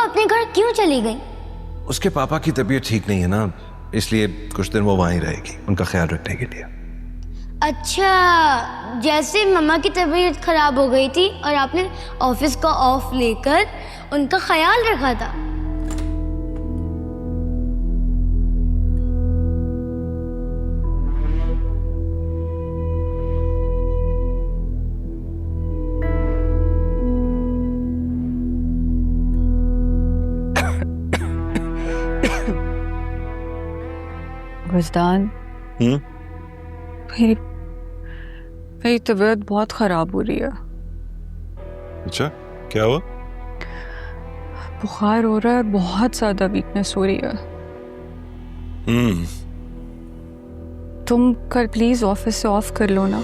अपने घर क्यों चली गई? उसके पापा की तबीयत ठीक नहीं है ना, इसलिए कुछ दिन वो वहाँ ही रहेगी, उनका ख्याल रखने के लिए। अच्छा, जैसे मम्मा की तबीयत खराब हो गई थी और आपने ऑफिस का ऑफ लेकर उनका ख्याल रखा था। वजदान, मेरी तबीयत बहुत खराब हो रही है। अच्छा, क्या हुआ? बुखार हो रहा है, बहुत ज्यादा वीकनेस हो रही है। तुम कल प्लीज ऑफिस से ऑफ कर लो ना।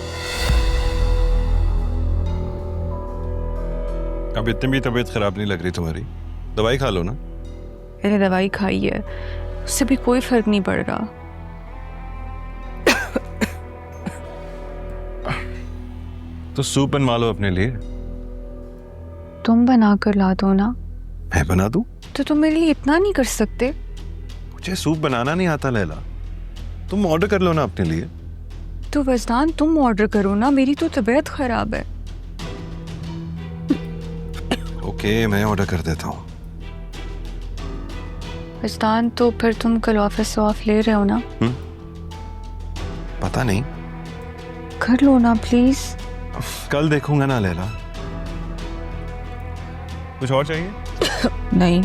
अब इतनी भी तबीयत खराब नहीं लग रही तुम्हारी, दवाई खा लो ना। मैंने दवाई खाई है, उससे भी कोई फर्क नहीं पड़ रहा। तो सूप बनवा लो अपने लिए। तुम बना कर ला दो ना। मैं बना दूं? तो तुम मेरे लिए इतना नहीं कर सकते? मुझे सूप बनाना नहीं आता लैला, तुम ऑर्डर कर लो ना अपने लिए। तो वजदान तुम ऑर्डर करो ना, मेरी तो तबीयत खराब है। ओके, मैं ऑर्डर कर देता हूँ। वजदान, तो फिर तुम कल ऑफिस से ऑफ ले रहे हो ना? पता नहीं, कर लो ना प्लीज। कल देखूंगा ना लैला। कुछ और चाहिए? नहीं।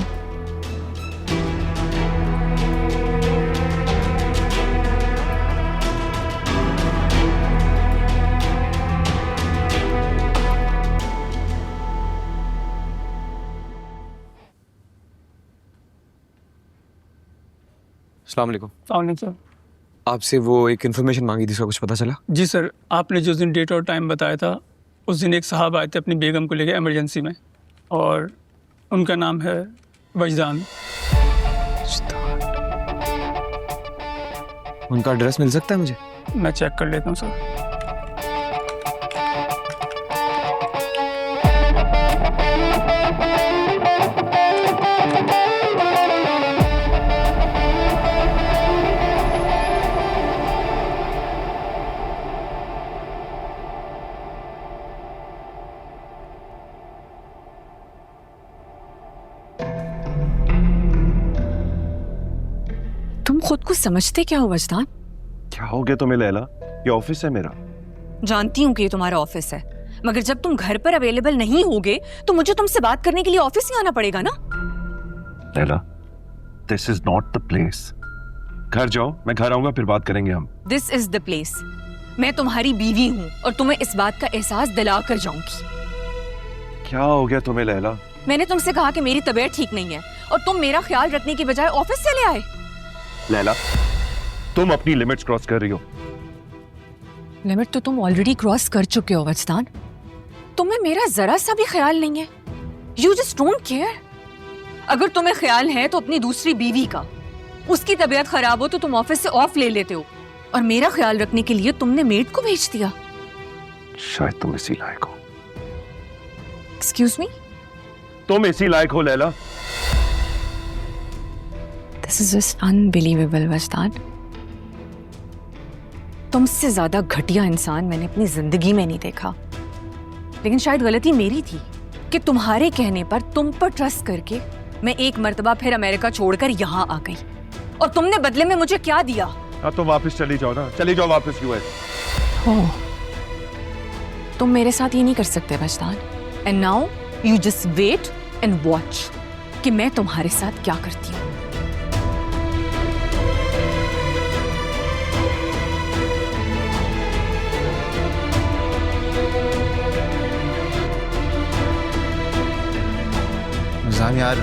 अस्सलाम वालेकुम। सर। आपसे वो एक इन्फॉर्मेशन मांगी थी, इसका कुछ पता चला? जी सर, आपने जिस दिन डेट और टाइम बताया था उस दिन एक साहब आए थे अपनी बेगम को लेकर इमरजेंसी में, और उनका नाम है वजदान। उनका एड्रेस मिल सकता है मुझे? मैं चेक कर लेता हूँ सर। तुम खुद को समझते क्या हो वजदान? क्या हो गया तुम्हें लैला? ये ऑफिस है मेरा। जानती हूँ कि ये तुम्हारा ऑफिस है, मगर जब तुम घर पर अवेलेबल नहीं होगे तो मुझे तुमसे बात करने के लिए ऑफिस ही आना पड़ेगा ना। Laila, this is not the place. घर जाओ, मैं घर आऊंगा, फिर बात करेंगे हम। This is the place. मैं तुम्हारी बीवी हूँ और तुम्हें इस बात का एहसास दिला कर जाऊंगी। क्या हो गया तुम्हें लैला? मैंने तुमसे कहा कि मेरी तबीयत ठीक नहीं है और तुम मेरा ख्याल रखने की बजाय ऑफिस चले आए। लैला, तुम अपनी लिमिट्स क्रॉस कर रही हो। लिमिट तो तुम ऑलरेडी क्रॉस कर चुके हो वजदान। तुम्हें मेरा जरा सा भी ख्याल नहीं है। You just don't care. अगर तुम्हें ख्याल है तो अपनी दूसरी बीवी का। उसकी तबीयत खराब हो तो तुम ऑफिस से ऑफ ले लेते हो, और मेरा ख्याल रखने के लिए तुमने मेड को भेज दिया। शायद तुम इसी लायक हो। Excuse me? तुम इसी लायक हो Laila. This is just unbelievable Wajdan. तुमसे ज्यादा घटिया इंसान मैंने अपनी जिंदगी में नहीं देखा। लेकिन शायद गलती मेरी थी कि तुम्हारे कहने पर तुम पर ट्रस्ट करके मैं एक मर्तबा फिर अमेरिका छोड़कर यहाँ आ गई, और तुमने बदले में मुझे क्या दिया? अब तो वापस चली जाओ ना, चली जाओ वापस यूएस। ओह, तुम मेरे साथ ये नहीं कर सकते Wajdan. And now you just wait and watch कि मैं तुम्हारे साथ क्या करती हूँ। निज़ाम यार,